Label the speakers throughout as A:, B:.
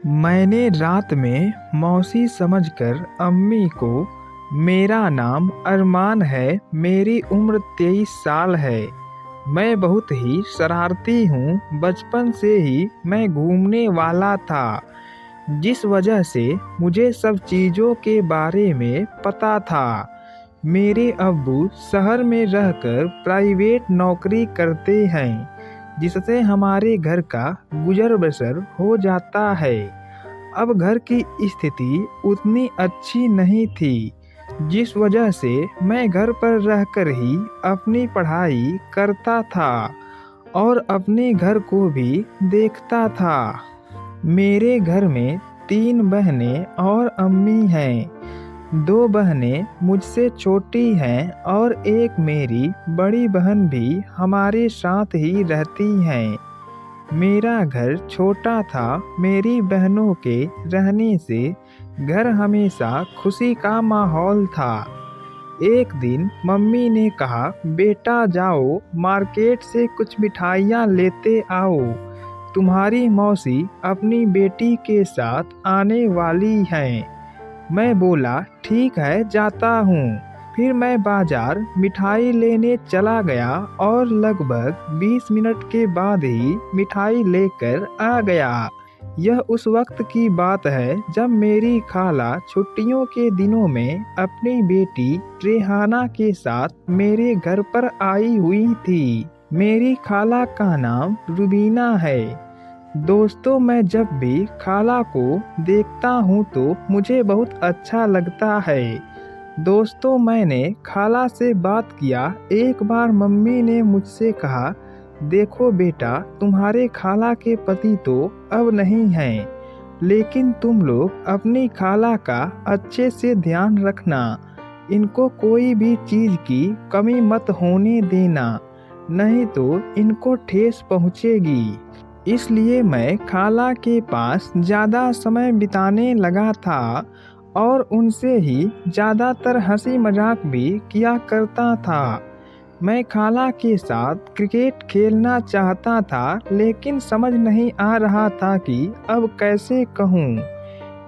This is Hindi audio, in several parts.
A: मैंने रात में मौसी समझकर अम्मी को मेरा नाम अरमान है, मेरी उम्र 23 साल है। मैं बहुत ही शरारती हूँ। बचपन से ही मैं घूमने वाला था, जिस वजह से मुझे सब चीज़ों के बारे में पता था। मेरे अब्बू शहर में रहकर प्राइवेट नौकरी करते हैं, जिससे हमारे घर का गुजर बसर हो जाता है। अब घर की स्थिति उतनी अच्छी नहीं थी, जिस वजह से मैं घर पर रहकर ही अपनी पढ़ाई करता था और अपने घर को भी देखता था। मेरे घर में 3 बहनें और अम्मी हैं। 2 बहनें मुझसे छोटी हैं और एक मेरी बड़ी बहन भी हमारे साथ ही रहती हैं। मेरा घर छोटा था। मेरी बहनों के रहने से घर हमेशा खुशी का माहौल था। एक दिन मम्मी ने कहा, बेटा जाओ मार्केट से कुछ मिठाइयाँ लेते आओ, तुम्हारी मौसी अपनी बेटी के साथ आने वाली हैं। मैं बोला, ठीक है जाता हूँ। फिर मैं बाजार मिठाई लेने चला गया और लगभग 20 मिनट के बाद ही मिठाई लेकर आ गया। यह उस वक्त की बात है जब मेरी खाला छुट्टियों के दिनों में अपनी बेटी रेहाना के साथ मेरे घर पर आई हुई थी। मेरी खाला का नाम रुबीना है। दोस्तों, मैं जब भी खाला को देखता हूँ तो मुझे बहुत अच्छा लगता है। दोस्तों, मैंने खाला से बात किया। एक बार मम्मी ने मुझसे कहा, देखो बेटा, तुम्हारे खाला के पति तो अब नहीं हैं, लेकिन तुम लोग अपनी खाला का अच्छे से ध्यान रखना। इनको कोई भी चीज़ की कमी मत होने देना, नहीं तो इनको ठेस पहुँचेगी। इसलिए मैं खाला के पास ज़्यादा समय बिताने लगा था और उनसे ही ज़्यादातर हंसी मजाक भी किया करता था। मैं खाला के साथ क्रिकेट खेलना चाहता था, लेकिन समझ नहीं आ रहा था कि अब कैसे कहूँ।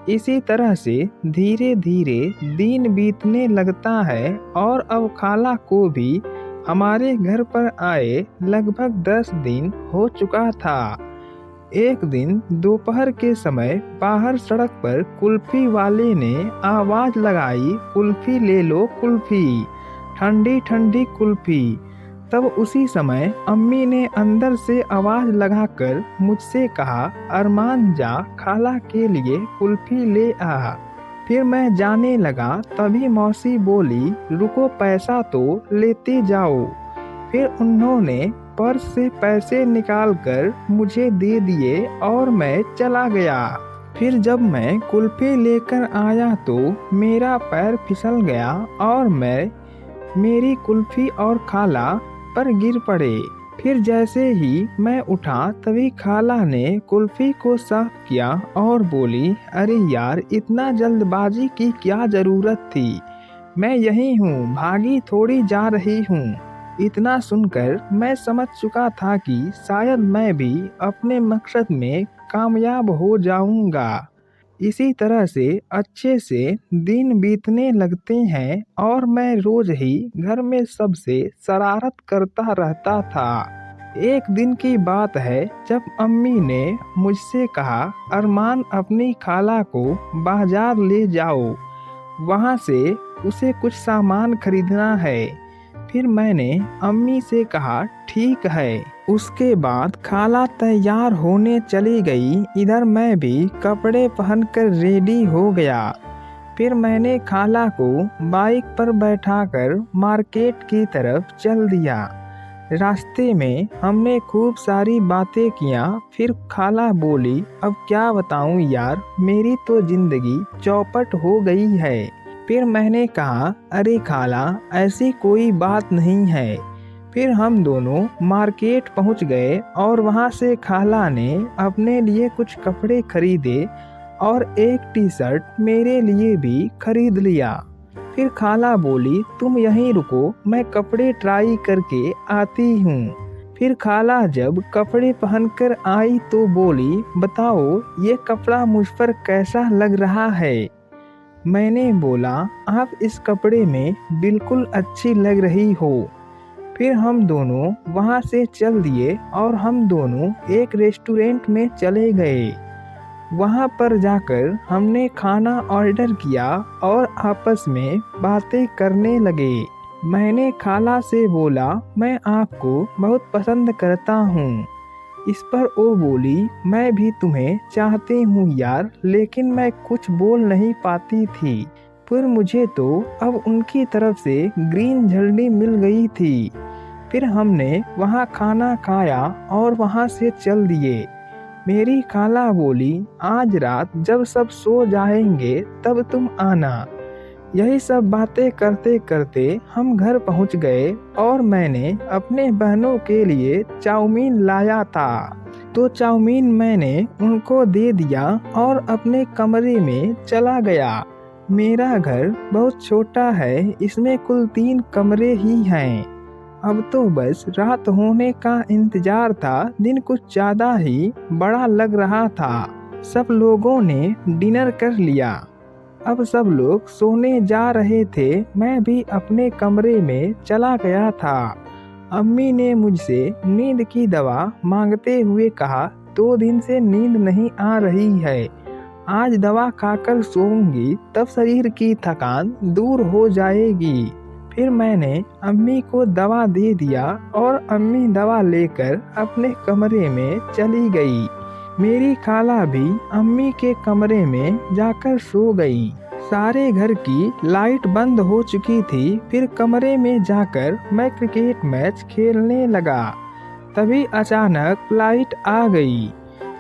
A: इसी तरह से धीरे धीरे दिन बीतने लगता है और अब खाला को भी हमारे घर पर आए लगभग 10 दिन हो चुका था। एक दिन दोपहर के समय बाहर सड़क पर कुल्फी वाले ने आवाज़ लगाई, कुल्फी ले लो कुल्फी, ठंडी ठंडी कुल्फी। तब उसी समय अम्मी ने अंदर से आवाज़ लगाकर मुझसे कहा, अरमान जा खाला के लिए कुल्फी ले आ। फिर मैं जाने लगा, तभी मौसी बोली, रुको पैसा तो लेते जाओ। फिर उन्होंने पर्स से पैसे निकालकर मुझे दे दिए और मैं चला गया। फिर जब मैं कुल्फी लेकर आया तो मेरा पैर फिसल गया और मेरी कुल्फी और खाला पर गिर पड़े। फिर जैसे ही मैं उठा तभी खाला ने कुल्फी को साफ किया और बोली, अरे यार, इतना जल्दबाजी की क्या ज़रूरत थी, मैं यहीं हूँ, भागी थोड़ी जा रही हूँ। इतना सुनकर मैं समझ चुका था कि शायद मैं भी अपने मकसद में कामयाब हो जाऊंगा। इसी तरह से अच्छे से दिन बीतने लगते हैं और मैं रोज ही घर में सबसे शरारत करता रहता था। एक दिन की बात है जब अम्मी ने मुझसे कहा, अरमान अपनी खाला को बाजार ले जाओ, वहाँ से उसे कुछ सामान खरीदना है। फिर मैंने अम्मी से कहा, ठीक है। उसके बाद खाला तैयार होने चली गई। इधर मैं भी कपड़े पहनकर रेडी हो गया। फिर मैंने खाला को बाइक पर बैठाकर मार्केट की तरफ चल दिया। रास्ते में हमने खूब सारी बातें किया। फिर खाला बोली, अब क्या बताऊं यार, मेरी तो जिंदगी चौपट हो गई है। फिर मैंने कहा, अरे खाला, ऐसी कोई बात नहीं है। फिर हम दोनों मार्केट पहुंच गए और वहां से खाला ने अपने लिए कुछ कपड़े खरीदे और एक टी शर्ट मेरे लिए भी खरीद लिया। फिर खाला बोली, तुम यहीं रुको, मैं कपड़े ट्राई करके आती हूँ। फिर खाला जब कपड़े पहनकर आई तो बोली, बताओ ये कपड़ा मुझ पर कैसा लग रहा है। मैंने बोला, आप इस कपड़े में बिल्कुल अच्छी लग रही हो। फिर हम दोनों वहाँ से चल दिए और हम दोनों एक रेस्टोरेंट में चले गए। वहाँ पर जाकर हमने खाना ऑर्डर किया और आपस में बातें करने लगे। मैंने खाला से बोला, मैं आपको बहुत पसंद करता हूँ। इस पर वो बोली, मैं भी तुम्हें चाहती हूँ यार, लेकिन मैं कुछ बोल नहीं पाती थी। फिर मुझे तो अब उनकी तरफ से ग्रीन झंडी मिल गई थी। फिर हमने वहाँ खाना खाया और वहाँ से चल दिए। मेरी खाला बोली, आज रात जब सब सो जाएंगे तब तुम आना। यही सब बातें करते करते हम घर पहुंच गए और मैंने अपने बहनों के लिए चाउमीन लाया था। तो चाउमीन मैंने उनको दे दिया और अपने कमरे में चला गया। मेरा घर बहुत छोटा है, इसमें कुल 3 कमरे ही हैं। अब तो बस रात होने का इंतजार था। दिन कुछ ज़्यादा ही बड़ा लग रहा था। सब लोगों ने डिनर कर लिया। अब सब लोग सोने जा रहे थे। मैं भी अपने कमरे में चला गया था। अम्मी ने मुझसे नींद की दवा मांगते हुए कहा, 2 दिन से नींद नहीं आ रही है। आज दवा खाकर सोऊंगी तब शरीर की थकान दूर हो जाएगी। फिर मैंने अम्मी को दवा दे दिया और अम्मी दवा लेकर अपने कमरे में चली गई। मेरी खाला भी अम्मी के कमरे में जाकर सो गई। सारे घर की लाइट बंद हो चुकी थी। फिर कमरे में जाकर मैं क्रिकेट मैच खेलने लगा। तभी अचानक लाइट आ गई।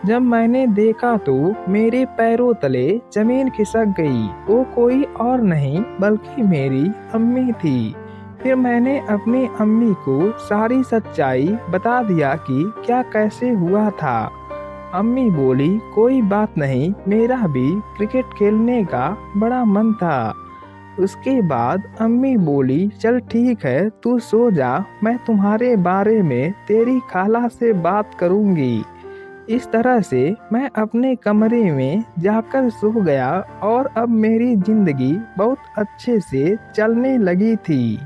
A: जब मैंने देखा तो मेरे पैरों तले जमीन खिसक गई। वो कोई और नहीं बल्कि मेरी अम्मी थी। फिर मैंने अपनी अम्मी को सारी सच्चाई बता दिया कि क्या कैसे हुआ था। अम्मी बोली, कोई बात नहीं, मेरा भी क्रिकेट खेलने का बड़ा मन था। उसके बाद अम्मी बोली, चल ठीक है, तू सो जा, मैं तुम्हारे बारे में तेरी खाला से बात करूँगी। इस तरह से मैं अपने कमरे में जाकर सो गया और अब मेरी जिंदगी बहुत अच्छे से चलने लगी थी।